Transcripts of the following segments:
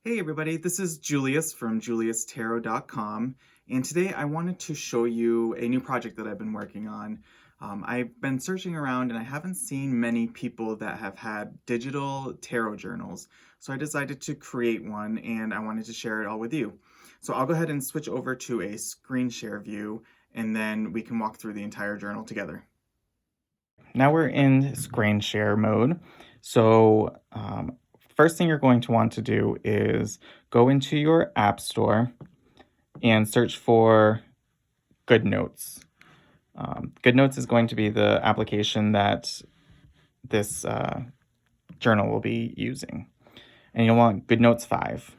Hey everybody, this is Julius from juliustarot.com, and today I wanted to show you a new project that I've been working on. I've been searching around and I haven't seen many people that have had digital tarot journals, so I decided to create one and I wanted to share it all with you. So I'll go ahead and switch over to a screen share view and then we can walk through the entire journal together. Now we're in screen share mode. So first thing you're going to want to do is go into your app store and search for GoodNotes. GoodNotes is going to be the application that this journal will be using. And you'll want GoodNotes 5.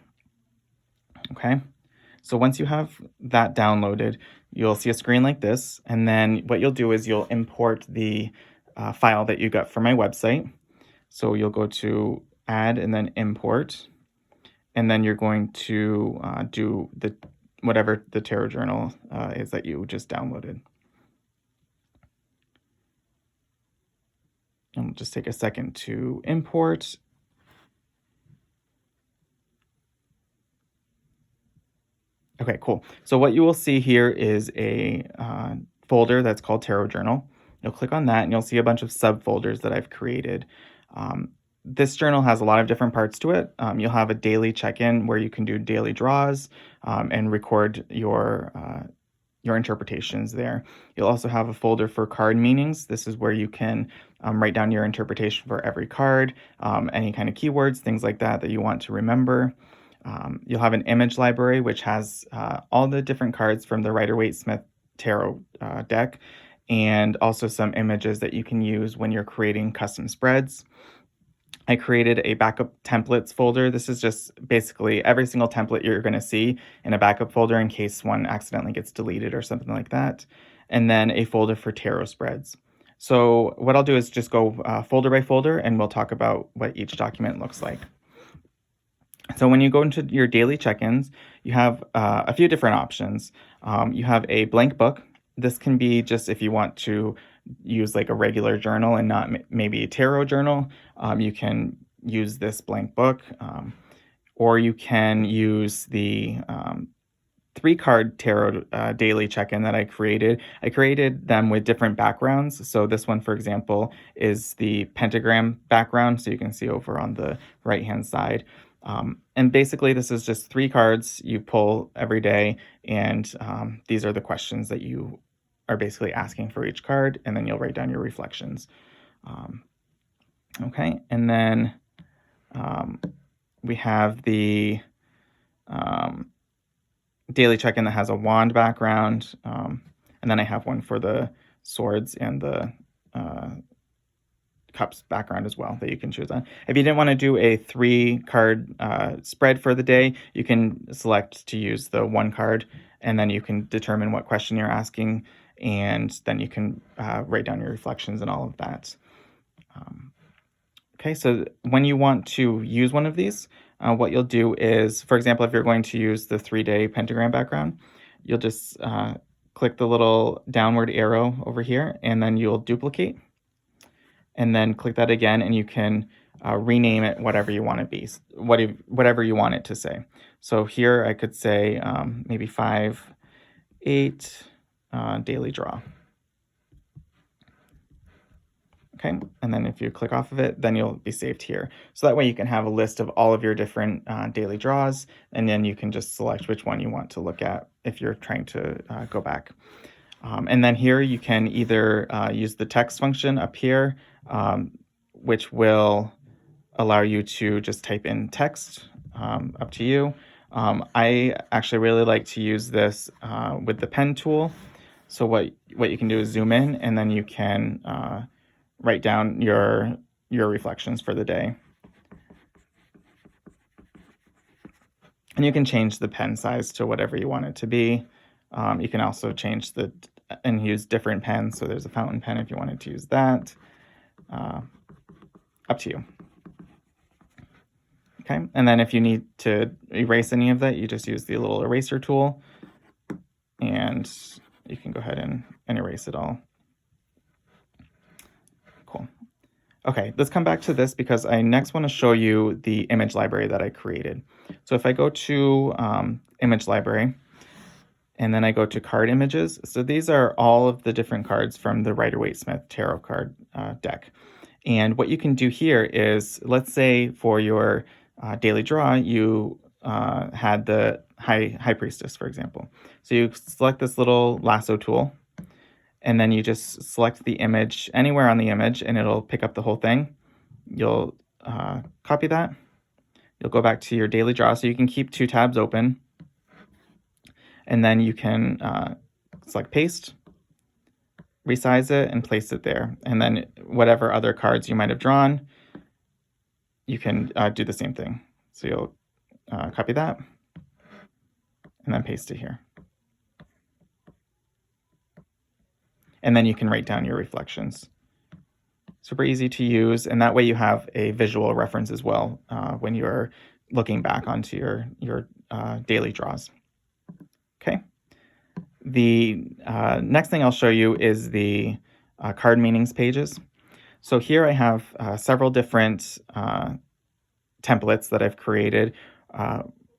Okay, so once you have that downloaded, you'll see a screen like this. And then what you'll do is you'll import the file that you got from my website. So you'll go to add and then import. And then you're going to do whatever the tarot journal is that you just downloaded. And we'll just take a second to import. Okay, cool. So what you will see here is a folder that's called Tarot Journal. You'll click on that and you'll see a bunch of subfolders that I've created. This journal has a lot of different parts to it. You'll have a daily check-in where you can do daily draws and record your interpretations there. You'll also have a folder for card meanings. This is where you can write down your interpretation for every card, any kind of keywords, things like that you want to remember. You'll have an image library, which has all the different cards from the Rider-Waite-Smith Tarot deck, and also some images that you can use when you're creating custom spreads. I created a backup templates folder. This is just basically every single template you're going to see in a backup folder in case one accidentally gets deleted or something like that. And then a folder for tarot spreads. So what I'll do is just go folder by folder and we'll talk about what each document looks like. So when you go into your daily check-ins, you have a few different options. You have a blank book. This can be just if you want to use like a regular journal and not maybe a tarot journal. You can use this blank book, or you can use the 3-card tarot daily check-in that I created. I created them with different backgrounds. So this one, for example, is the pentagram background. So you can see over on the right-hand side. And basically, this is just 3 cards you pull every day, and these are the questions that you are basically asking for each card, and then you'll write down your reflections. Okay, and then we have the daily check-in that has a wand background, and then I have one for the swords and the cups background as well that you can choose on. If you didn't want to do a 3-card spread for the day, you can select to use the 1 card, and then you can determine what question you're asking, and then you can write down your reflections and all of that. Okay, so when you want to use one of these, what you'll do is, for example, if you're going to use the 3-day pentagram background, you'll just click the little downward arrow over here, and then you'll duplicate. And then click that again, and you can rename it whatever you want to be, whatever you want it to say. So here I could say maybe 5-8 daily draw. Okay, and then if you click off of it, then you'll be saved here. So that way you can have a list of all of your different daily draws, and then you can just select which one you want to look at if you're trying to go back. And then here you can either use the text function up here, which will allow you to just type in text, up to you. I actually really like to use this with the pen tool. So what you can do is zoom in, and then you can write down your reflections for the day. And you can change the pen size to whatever you want it to be. You can also change and use different pens. So there's a fountain pen if you wanted to use that. Up to you. Okay, and then if you need to erase any of that, you just use the little eraser tool, and you can go ahead and erase it all. Cool. Okay, let's come back to this because I next want to show you the image library that I created. So if I go to image library and then I go to card images, so these are all of the different cards from the Rider-Waite-Smith tarot card deck. And what you can do here is, let's say for your daily draw, you had the High Priestess, for example. So you select this little lasso tool, and then you just select the image anywhere on the image, and it'll pick up the whole thing. You'll copy that. You'll go back to your daily draw, so you can keep two tabs open, and then you can select paste, resize it, and place it there. And then whatever other cards you might have drawn, you can do the same thing. So you'll copy that and then paste it here. And then you can write down your reflections. Super easy to use, and that way you have a visual reference as well when you're looking back onto your daily draws. Okay. The next thing I'll show you is the card meanings pages. So here I have several different templates that I've created.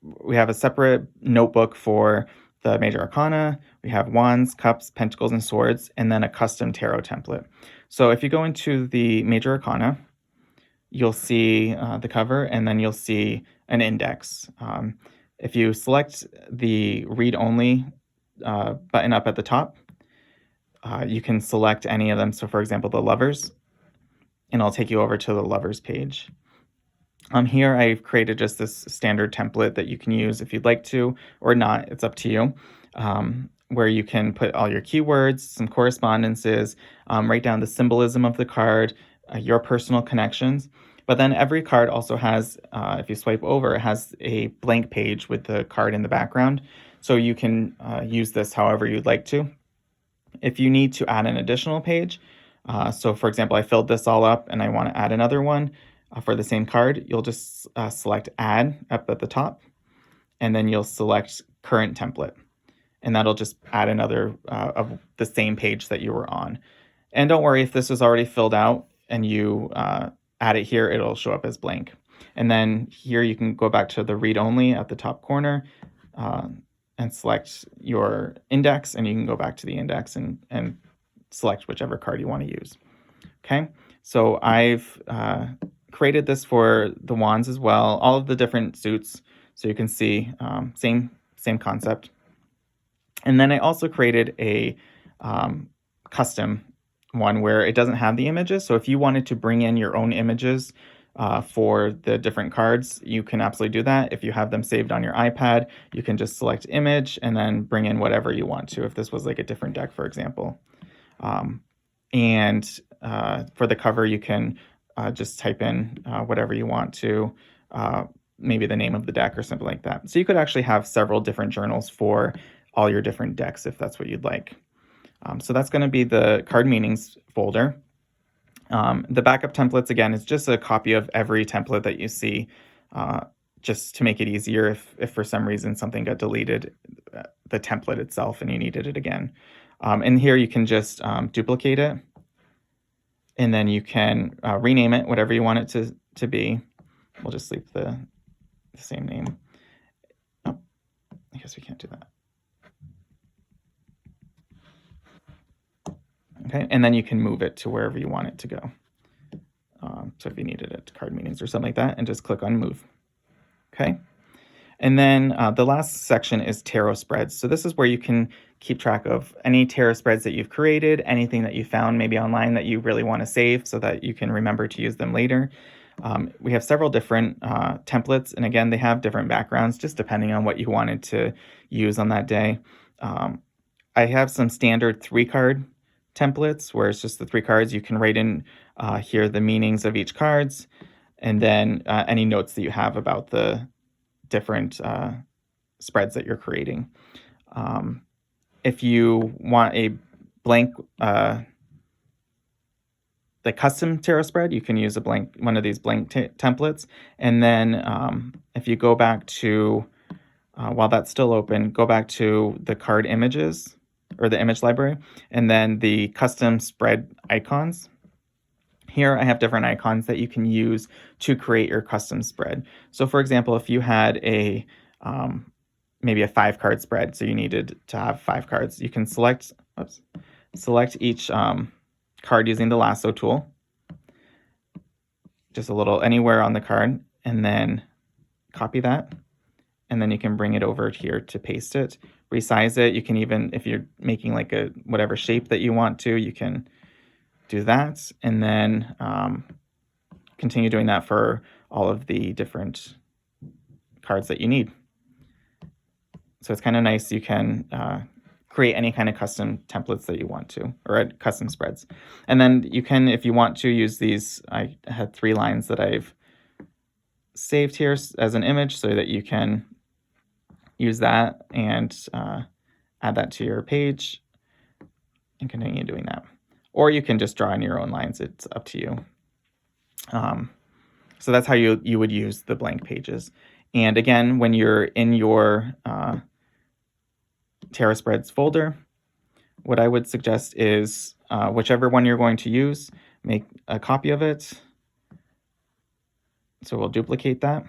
We have a separate notebook for the major arcana. We have wands, cups, pentacles, and swords, and then a custom tarot template. So if you go into the major arcana, you'll see the cover, and then you'll see an index. If you select the read only button up at the top, you can select any of them. So for example, the lovers, and I'll take you over to the lovers page. Here I've created just this standard template that you can use if you'd like to, or not, it's up to you, where you can put all your keywords, some correspondences, write down the symbolism of the card, your personal connections. But then every card also has, if you swipe over, it has a blank page with the card in the background. So you can use this however you'd like to. If you need to add an additional page, so for example, I filled this all up and I want to add another one for the same card, you'll just select add up at the top, and then you'll select current template. And that'll just add another of the same page that you were on. And don't worry, if this is already filled out and you add it here, it'll show up as blank. And then here you can go back to the read only at the top corner and select your index, and you can go back to the index and select whichever card you want to use. Okay, so I've created this for the wands as well, all of the different suits, so you can see same concept. And then I also created a custom one where it doesn't have the images. So if you wanted to bring in your own images for the different cards, you can absolutely do that. If you have them saved on your iPad, you can just select image and then bring in whatever you want to, if this was like a different deck, for example. And for the cover, you can just type in whatever you want to, maybe the name of the deck or something like that. So you could actually have several different journals for all your different decks if that's what you'd like. So that's going to be the card meanings folder. The backup templates, again, is just a copy of every template that you see, just to make it easier if for some reason something got deleted, the template itself, and you needed it again. And here you can just duplicate it, and then you can rename it whatever you want it to be. We'll just leave the same name. Oh, I guess we can't do that. Okay, and then you can move it to wherever you want it to go. So if you needed it to card meanings or something like that, and just click on move. Okay, and then the last section is tarot spreads. So this is where you can keep track of any tarot spreads that you've created, anything that you found maybe online that you really want to save so that you can remember to use them later. We have several different templates, and again, they have different backgrounds just depending on what you wanted to use on that day. I have some standard 3-card templates where it's just the 3 cards. You can write in here the meanings of each cards, and then any notes that you have about the different spreads that you're creating. If you want a blank, the custom tarot spread, you can use one of these blank templates. And then if you go back to, while that's still open, go back to the card images or the image library, and then the custom spread icons. Here I have different icons that you can use to create your custom spread. So for example, if you had a maybe a 5-card spread, so you needed to have 5 cards, you can select each card using the lasso tool, just a little anywhere on the card, and then copy that, and then you can bring it over here to paste it, resize it. You can even, if you're making like a whatever shape that you want to, you can do that, and then continue doing that for all of the different cards that you need. So it's kind of nice. You can create any kind of custom templates that you want to, or custom spreads. And then you can, if you want to, use these. I had 3 lines that I've saved here as an image so that you can use that and add that to your page and continue doing that. Or you can just draw in your own lines. It's up to you. So that's how you would use the blank pages. And again, when you're in your Tarot Spreads folder, what I would suggest is whichever one you're going to use, make a copy of it. So we'll duplicate that.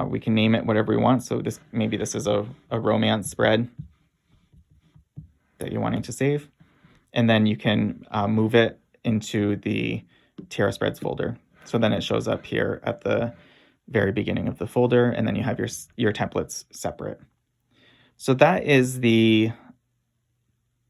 We can name it whatever we want. So maybe this is a romance spread that you're wanting to save. And then you can move it into the Tarot Spreads folder. So then it shows up here at the very beginning of the folder, and then you have your templates separate. So that is the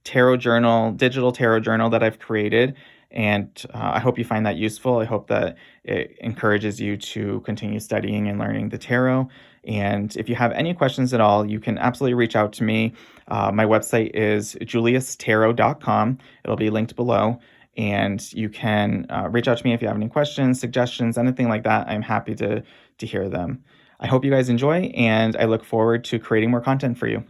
tarot journal, digital tarot journal that I've created. And I hope you find that useful. I hope that it encourages you to continue studying and learning the tarot. And if you have any questions at all, you can absolutely reach out to me. My website is juliustarot.com. It'll be linked below. And you can reach out to me if you have any questions, suggestions, anything like that. I'm happy to hear them. I hope you guys enjoy, and I look forward to creating more content for you.